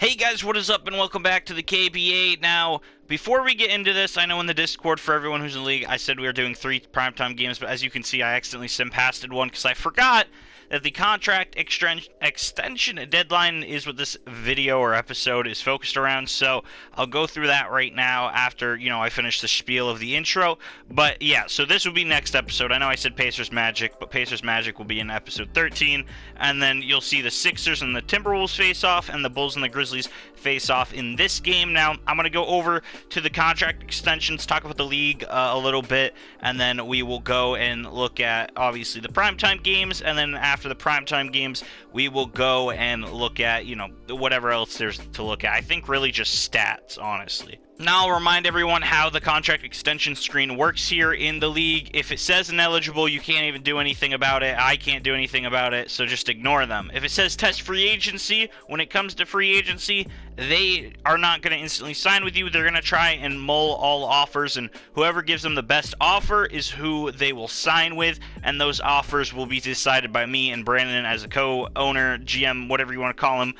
Hey guys, what is up and welcome back to the KBA. Now, before we get into this, I know in the Discord for everyone who's in the league, I said we were doing 3 primetime games, but as you can see, I accidentally sim-pasted one because I forgot that the contract extension deadline is what this video or episode is focused around, so I'll go through that right now after, I finish the spiel of the intro. But yeah, so this will be next episode. I know I said Pacers Magic, but Pacers Magic will be in episode 13, and then you'll see the Sixers and the Timberwolves face off, and the Bulls and the Grizzlies face off in this game. Now, I'm going to go over to the contract extensions, talk about the league a little bit, and then we will go and look at, obviously, the primetime games, and then after the primetime games, we will go and look at, whatever else there's to look at. I think really just stats, honestly. Now, I'll remind everyone how the contract extension screen works here in the league. If it says ineligible, you can't even do anything about it. I can't do anything about it, so just ignore them. If it says test free agency, when it comes to free agency, they are not going to instantly sign with you. They're going to try and mull all offers, and whoever gives them the best offer is who they will sign with, and those offers will be decided by me and Brandon as a co-owner, GM, whatever you want to call him,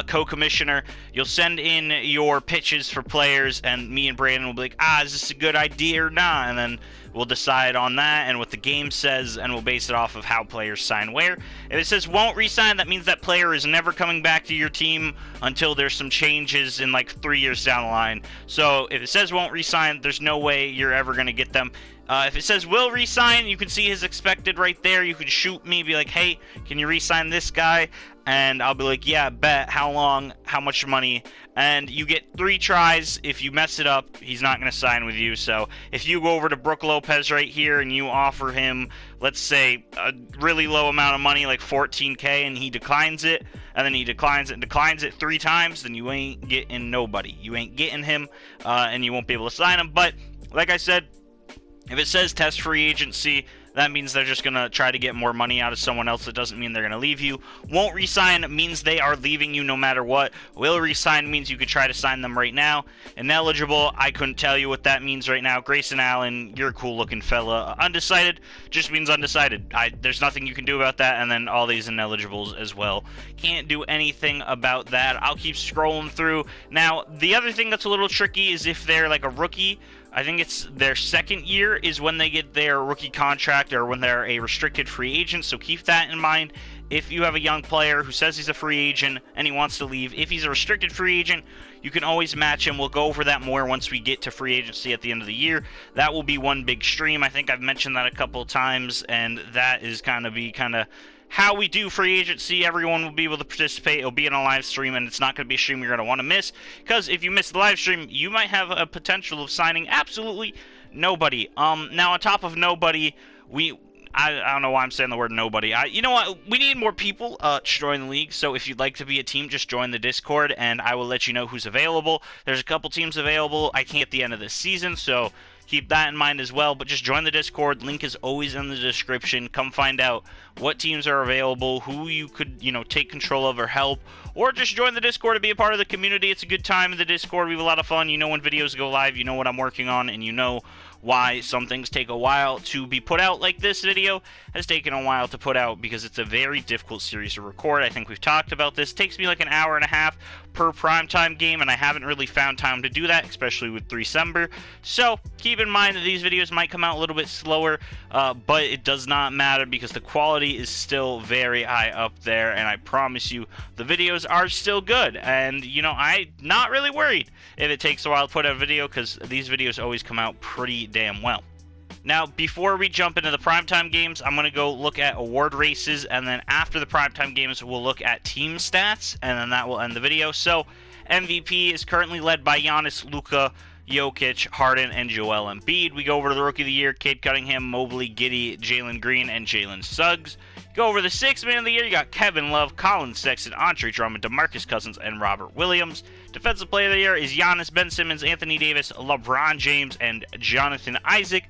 co-commissioner. You'll send in your pitches for players, and me and Brandon will be like, is this a good idea or not? And then we'll decide on that and what the game says, and we'll base it off of how players sign where. If it says won't re-sign, that means that player is never coming back to your team until there's some changes in like 3 years down the line. So if it says won't re-sign, there's no way you're ever going to get them. If it says will re-sign, you can see his expected right there. You can shoot me, be like, hey, can you re-sign this guy? And I'll be like, yeah, bet. How long? How much money? And you get 3 tries. If you mess it up, he's not going to sign with you. So if you go over to Brook Lopez right here and you offer him, let's say, a really low amount of money, like 14K, and he declines it, and then he declines it 3 times, then you ain't getting nobody. You ain't getting him, and you won't be able to sign him. But like I said, if it says test free agency, that means they're just going to try to get more money out of someone else. That doesn't mean they're going to leave you. Won't resign means they are leaving you no matter what. Will resign means you could try to sign them right now. Ineligible, I couldn't tell you what that means right now. Grayson Allen, you're a cool looking fella. Undecided just means undecided. There's nothing you can do about that. And then all these ineligibles as well. Can't do anything about that. I'll keep scrolling through. Now, the other thing that's a little tricky is if they're like a rookie. I think it's their second year is when they get their rookie contract or when they're a restricted free agent, so keep that in mind. If you have a young player who says he's a free agent and he wants to leave, if he's a restricted free agent, you can always match him. We'll go over that more once we get to free agency at the end of the year. That will be one big stream. I think I've mentioned that a couple of times, and that is kind of how we do free agency. Everyone will be able to participate. It'll be in a live stream, and it's not going to be a stream you're going to want to miss, because if you miss the live stream, you might have a potential of signing absolutely nobody. Now, on top of nobody, I don't know why I'm saying the word nobody. You know what? We need more people to join the league, so if you'd like to be a team, just join the Discord, and I will let you know who's available. There's a couple teams available. I can't at the end of this season, so keep that in mind as well. But just join the Discord. Link is always in the description. Come find out what teams are available, who you could, take control of or help, or just join the Discord to be a part of the community. It's a good time in the Discord. We have a lot of fun. You know when videos go live. You know what I'm working on, and you know why some things take a while to be put out. Like this video has taken a while to put out because it's a very difficult series to record. I think we've talked about this. It takes me like an hour and a half per primetime game, and I haven't really found time to do that, especially with December. So keep in mind that these videos might come out a little bit slower, but it does not matter because the quality is still very high up there, and I promise you the videos are still good. And I'm not really worried if it takes a while to put out a video, because these videos always come out pretty damn well. Now, before we jump into the primetime games, I'm going to go look at award races, and then after the primetime games, we'll look at team stats, and then that will end the video. So, MVP is currently led by Giannis, Luka, Jokic, Harden, and Joel Embiid. We go over to the Rookie of the Year, Cade Cunningham, Mobley, Giddey, Jalen Green, and Jalen Suggs. Go over the Sixth Man of the Year, you got Kevin Love, Colin Sexton, Andre Drummond, DeMarcus Cousins, and Robert Williams. Defensive Player of the Year is Giannis, Ben Simmons, Anthony Davis, LeBron James, and Jonathan Isaac.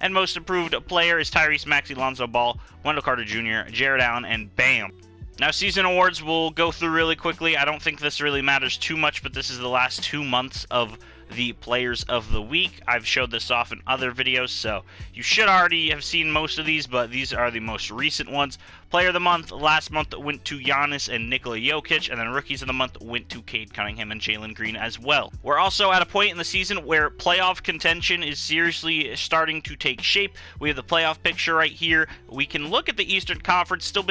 And Most Improved Player is Tyrese Maxey, Lonzo Ball, Wendell Carter Jr., Jared Allen, and Bam. Now, season awards we'll go through really quickly. I don't think this really matters too much, but this is the last 2 months of the players of the week. I've showed this off in other videos, so you should already have seen most of these, but these are the most recent ones. Player of the month last month went to Giannis and Nikola Jokic, and then rookies of the month went to Cade Cunningham and Jalen Green as well. We're also at a point in the season where playoff contention is seriously starting to take shape. We have the playoff picture right here. We can look at the Eastern Conference still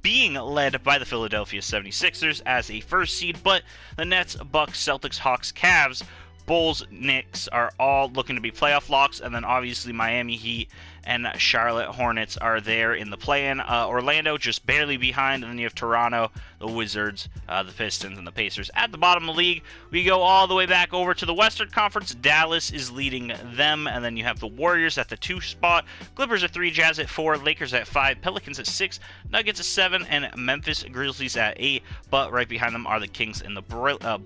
being led by the Philadelphia 76ers as a first seed, but the Nets, Bucks, Celtics, Hawks, Cavs, Bulls, Knicks are all looking to be playoff locks, and then obviously Miami Heat and Charlotte Hornets are there in the play-in. Orlando just barely behind, and then you have Toronto, the Wizards, the Pistons, and the Pacers at the bottom of the league. We go all the way back over to the Western Conference. Dallas is leading them, and then you have the Warriors at the 2 spot, Clippers at 3, Jazz at 4, Lakers at 5, Pelicans at 6, Nuggets at 7, and Memphis Grizzlies at 8, but right behind them are the Kings and the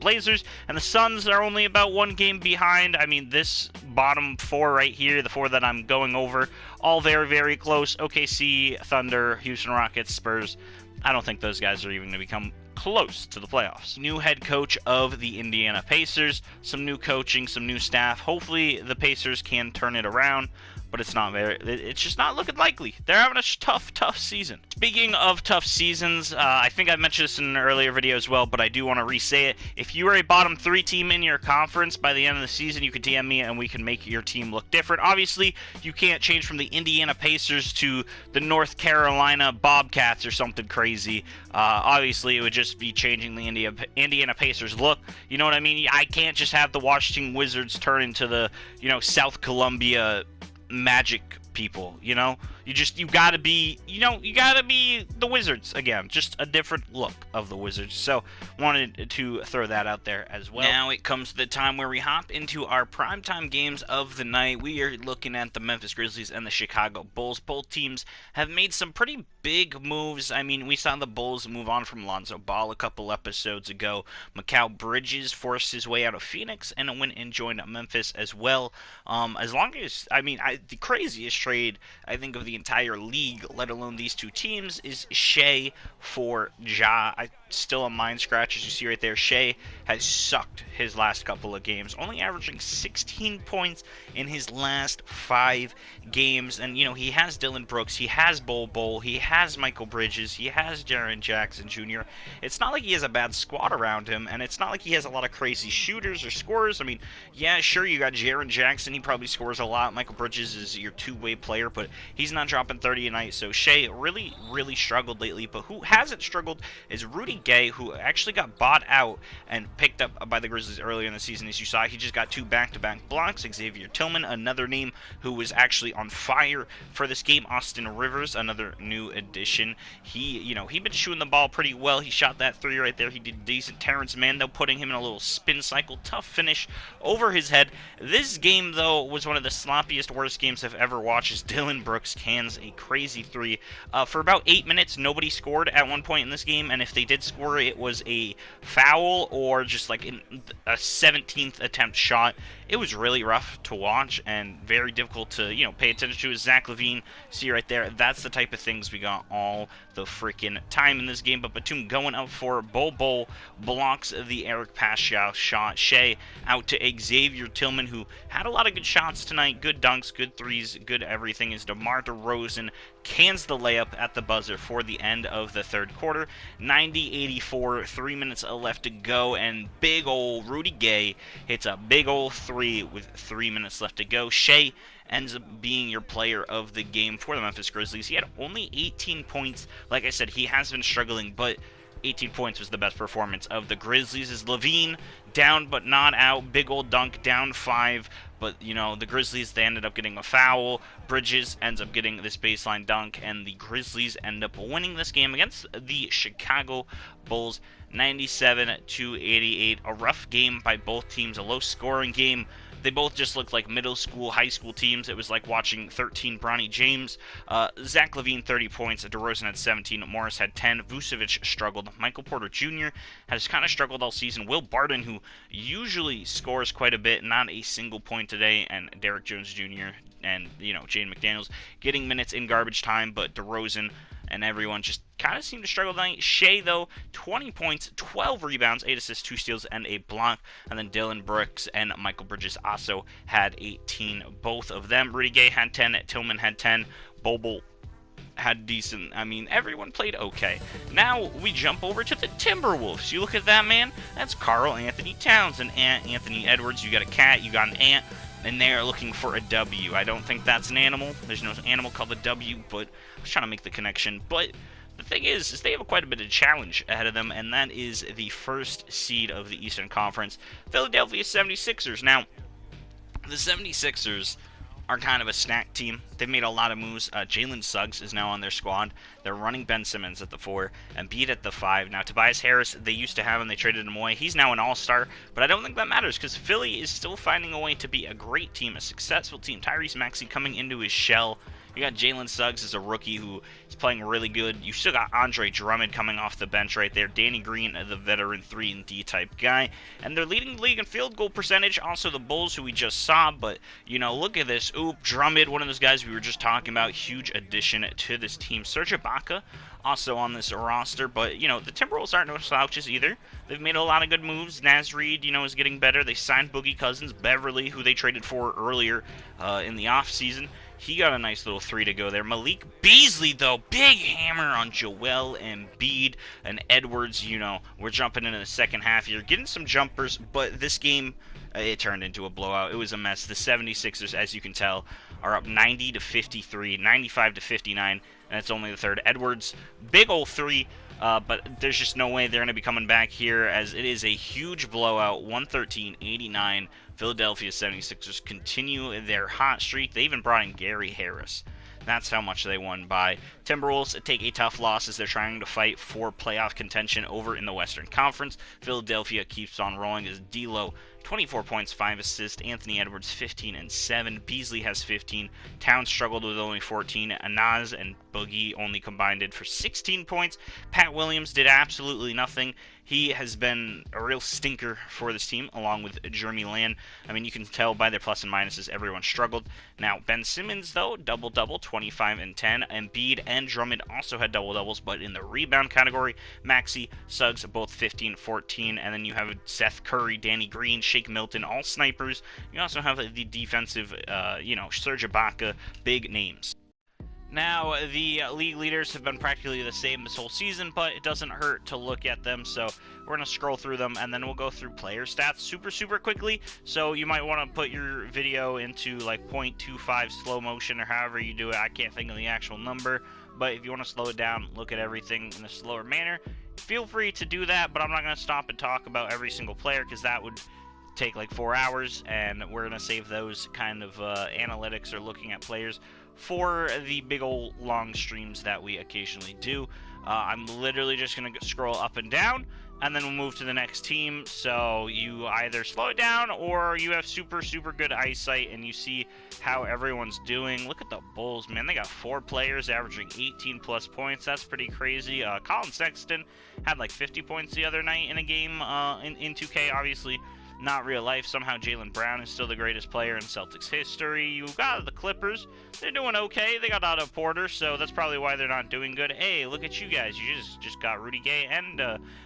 Blazers, and the Suns are only about 1 game behind. I mean, this bottom 4 right here, the 4 that I'm going over, all very, very close. OKC, Thunder, Houston Rockets, Spurs. I don't think those guys are even going to become close to the playoffs. New head coach of the Indiana Pacers, some new coaching, some new staff. Hopefully the Pacers can turn it around, but it's just not looking likely. They're having a tough season. Speaking of tough seasons, I think I mentioned this in an earlier video as well, but I do want to re-say it. If you are a bottom 3 team in your conference, by the end of the season, you can DM me and we can make your team look different. Obviously, you can't change from the Indiana Pacers to the North Carolina Bobcats or something crazy. Obviously, it would just be changing the Indiana Pacers look. You know what I mean? I can't just have the Washington Wizards turn into the, South Columbia Magic people. You gotta be the Wizards again, just a different look of the Wizards. So wanted to throw that out there as well. Now it comes to the time where we hop into our primetime games of the night. We are looking at the Memphis Grizzlies and the Chicago Bulls. Both teams have made some pretty big moves. I mean, we saw the Bulls move on from Lonzo Ball a couple episodes ago. Mikal Bridges forced his way out of Phoenix and went and joined Memphis as well. The craziest trade I think of the entire league, let alone these two teams, is Shea for Ja. Still a mind scratch, as you see right there. Shea has sucked his last couple of games, only averaging 16 points in his last 5 games. And, he has Dylan Brooks, he has Bol, he has Michael Bridges, he has Jaren Jackson Jr. It's not like he has a bad squad around him, and it's not like he has a lot of crazy shooters or scorers. I mean, yeah, sure, you got Jaren Jackson, he probably scores a lot. Michael Bridges is your two-way player, but he's not dropping 30 a night. So Shea really, really struggled lately. But who hasn't struggled is Rudy Gay, who actually got bought out and picked up by the Grizzlies earlier in the season. As you saw, he just got 2 back-to-back blocks. Xavier Tillman, another name who was actually on fire for this game. Austin Rivers, another new addition. He been shooting the ball pretty well. He shot that 3 right there. He did decent. Terrence Mann, though, putting him in a little spin cycle. Tough finish over his head. This game, though, was one of the sloppiest, worst games I've ever watched. As Dylan Brooks cans a crazy 3. For about 8 minutes, nobody scored at one point in this game, and if they did score, it was a foul or just like a 17th attempt shot. It was really rough to watch and very difficult to, pay attention to. Zach LaVine, see right there, that's the type of things we got all the freaking time in this game. But Batum going up for Bol blocks the Eric Pascal shot. Shea out to Xavier Tillman, who had a lot of good shots tonight, good dunks, good threes, good everything. As DeMar DeRozan cans the layup at the buzzer for the end of the third quarter. 90-84, 3 minutes left to go, and big ol' Rudy Gay hits a big ol' 3 with 3 minutes left to go. Shea ends up being your player of the game for the Memphis Grizzlies. He had only 18 points. Like I said, he has been struggling, but 18 points was the best performance of the Grizzlies. As LaVine down but not out, big old dunk, down 5, but the Grizzlies, they ended up getting a foul. Bridges ends up getting this baseline dunk, and the Grizzlies end up winning this game against the Chicago Bulls 97-88. A rough game by both teams, a low scoring game. They both just looked like middle school, high school teams. It was like watching 13 Bronny James. Zach LaVine, 30 points. DeRozan had 17. Morris had 10. Vucevic struggled. Michael Porter Jr. has kind of struggled all season. Will Barton, who usually scores quite a bit, not a single point today. And Derrick Jones Jr., and Jaden McDaniels getting minutes in garbage time, but DeRozan and everyone just kind of seemed to struggle tonight. Shea, though, 20 points, 12 rebounds, 8 assists, 2 steals, and a block. And then Dylan Brooks and Michael Bridges also had 18, both of them. Rudy Gay had 10, Tillman had 10, Boble had decent. I mean, everyone played okay. Now we jump over to the Timberwolves. You look at that, man. That's Karl Anthony Towns and Anthony Edwards. You got a cat, you got an ant, and they are looking for a W. I don't think that's an animal. There's no animal called a W, but I was trying to make the connection. But the thing is they have quite a bit of challenge ahead of them, and that is the first seed of the Eastern Conference, Philadelphia 76ers. Now, the 76ers are kind of a snack team. They've made a lot of moves. Jalen Suggs is now on their squad. They're running Ben Simmons at the 4 and Embiid at the 5. Now, Tobias Harris, they used to have him. They traded him away. He's now an all-star, but I don't think that matters because Philly is still finding a way to be a great team, a successful team. Tyrese Maxey coming into his shell. You got Jalen Suggs as a rookie who is playing really good. You still got Andre Drummond coming off the bench right there. Danny Green, the veteran 3-and-D type guy. And they're leading the league in field goal percentage. Also the Bulls, who we just saw. But, look at this. Oop, Drummond, one of those guys we were just talking about. Huge addition to this team. Serge Ibaka also on this roster. But, the Timberwolves aren't no slouches either. They've made a lot of good moves. Naz Reid, is getting better. They signed Boogie Cousins. Beverly, who they traded for earlier in the offseason. He got a nice little 3 to go there. Malik Beasley, though, big hammer on Joel Embiid and Edwards. We're jumping into the second half here, getting some jumpers, but this game, it turned into a blowout. It was a mess. The 76ers, as you can tell, are up 90-53, 95-59, and it's only the third. Edwards, big old 3. But there's just no way they're going to be coming back here, as it is a huge blowout, 113-89. Philadelphia 76ers continue their hot streak. They even brought in Gary Harris. That's how much they won by. Timberwolves take a tough loss as they're trying to fight for playoff contention over in the Western Conference. Philadelphia keeps on rolling as D'Lo, 24 points, 5 assists. Anthony Edwards, 15 and 7. Beasley has 15. Towns struggled with only 14. Anaz and Boogie only combined for 16 points. Pat Williams did absolutely nothing. He has been a real stinker for this team, along with Jeremy Lamb. I mean, you can tell by their plus and minuses, everyone struggled. Now, Ben Simmons, though, double-double, 25 and 10. Embiid and Drummond also had double-doubles, but in the rebound category, Maxey, Suggs, both 15, 14. And then you have Seth Curry, Danny Green, Shake Milton, all snipers. You also have the defensive, Serge Ibaka, big names. Now, the league leaders have been practically the same this whole season, but it doesn't hurt to look at them, so we're going to scroll through them, and then we'll go through player stats super quickly. So you might want to put your video into like 0.25 slow motion or however you do it. I can't think of the actual number, but if you want to slow it down, look at everything in a slower manner, feel free to do that, but I'm not going to stop and talk about every single player because that would take like 4 hours, and we're going to save those kind of analytics or looking at players for the big old long streams that we occasionally do. I'm literally just going to scroll up and down, and then we'll move to the next team. So you either slow it down or you have super good eyesight and you see how everyone's doing. Look at the Bulls, man. They got 4 players averaging 18 plus points. That's pretty crazy. Colin Sexton had like 50 points the other night in a game in 2K. Obviously not real life. Somehow Jaylen Brown is still the greatest player in Celtics history. You got the Clippers. They're doing okay. They got Otto Porter, so that's probably why they're not doing good. Hey, look at you guys. You just got Rudy Gay and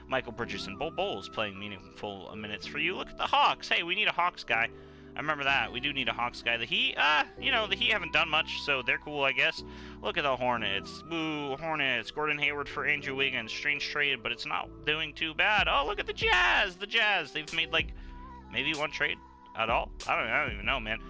Michael Bridges and Bowles playing meaningful minutes for you. Look at the Hawks. Hey, we need a Hawks guy. I remember that. We do need a Hawks guy. The Heat, the Heat haven't done much, so they're cool, I guess. Look at the Hornets. Boo, Hornets. Gordon Hayward for Andrew Wiggins. Strange trade, but it's not doing too bad. Oh, look at the Jazz. The Jazz. They've made, like, maybe one trade at all? I don't even know, man.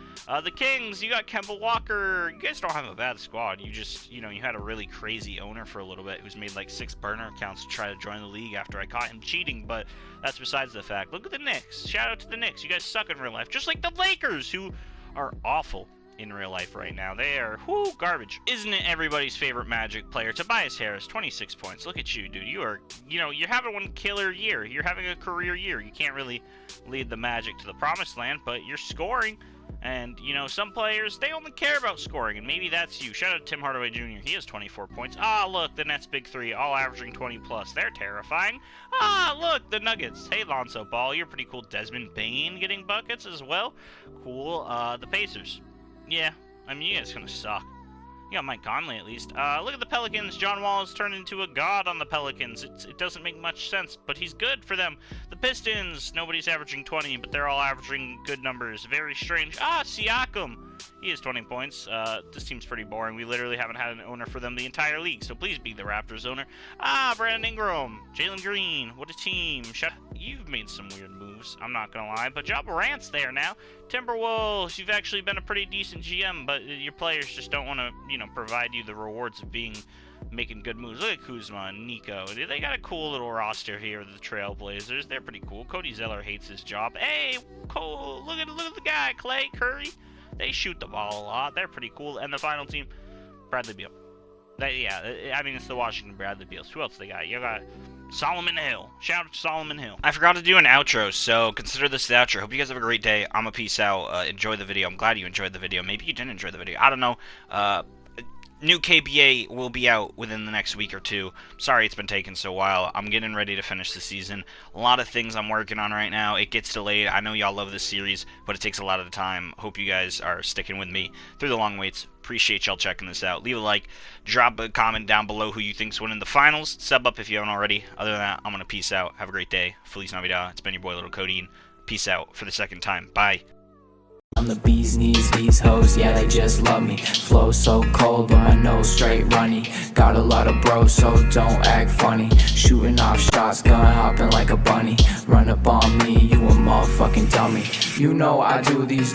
The Kings, you got Kemba Walker. You guys don't have a bad squad. You just, you had a really crazy owner for a little bit who's made like 6 burner accounts to try to join the league after I caught him cheating, but that's besides the fact. Look at the Knicks. Shout out to the Knicks. You guys suck in real life. Just like the Lakers, who are awful in real life right now. They are, garbage. Isn't it everybody's favorite Magic player? Tobias Harris, 26 points. Look at you, dude. You are, you're having one killer year. You're having a career year. You can't really lead the Magic to the promised land, but you're scoring. And, some players, they only care about scoring, and maybe that's you. Shout out to Tim Hardaway Jr. He has 24 points. Ah, look, the Nets big 3, all averaging 20 plus. They're terrifying. Ah, look, the Nuggets. Hey, Lonzo Ball, you're pretty cool. Desmond Bane getting buckets as well. Cool. The Pacers. Yeah, I mean, you guys gonna suck. You got Mike Conley at least. Look at the Pelicans. John Wall has turned into a god on the Pelicans. It doesn't make much sense, but he's good for them. The Pistons. Nobody's averaging 20, but they're all averaging good numbers. Very strange. Siakam. He has 20 points. This team's pretty boring. We literally haven't had an owner for them the entire league, so please be the Raptors owner. Brandon Ingram. Jalen Green. What a team. You've made some weird moves, I'm not gonna lie, but Durant's there now. Timberwolves, you've actually been a pretty decent GM, but your players just don't want to, provide you the rewards of making good moves. Look at Kuzma and Nico. They got a cool little roster here with the Trailblazers. They're pretty cool. Cody Zeller hates his job. Hey, Cole, look at the guy, Clay, Curry. They shoot the ball a lot. They're pretty cool. And the final team, Bradley Beal. It's the Washington Bradley Beals. Who else they got? You got Solomon Hill. Shout out to Solomon Hill. I forgot to do an outro, so consider this the outro. Hope you guys have a great day. I'm a peace out. Enjoy the video. I'm glad you enjoyed the video. Maybe you didn't enjoy the video. I don't know. New KBA will be out within the next week or two. Sorry it's been taking so while. I'm getting ready to finish the season. A lot of things I'm working on right now. It gets delayed. I know y'all love this series, but it takes a lot of the time. Hope you guys are sticking with me through the long waits. Appreciate y'all checking this out. Leave a like. Drop a comment down below who you think's winning the finals. Sub up if you haven't already. Other than that, I'm going to peace out. Have a great day. Feliz Navidad. It's been your boy Little Codeine. Peace out for the second time. Bye. I'm the bee's knees, these hoes, yeah, they just love me. Flow so cold, but my nose straight runny. Got a lot of bros, so don't act funny. Shooting off shots, gun hopping like a bunny. Run up on me, you a motherfucking dummy. You know I do these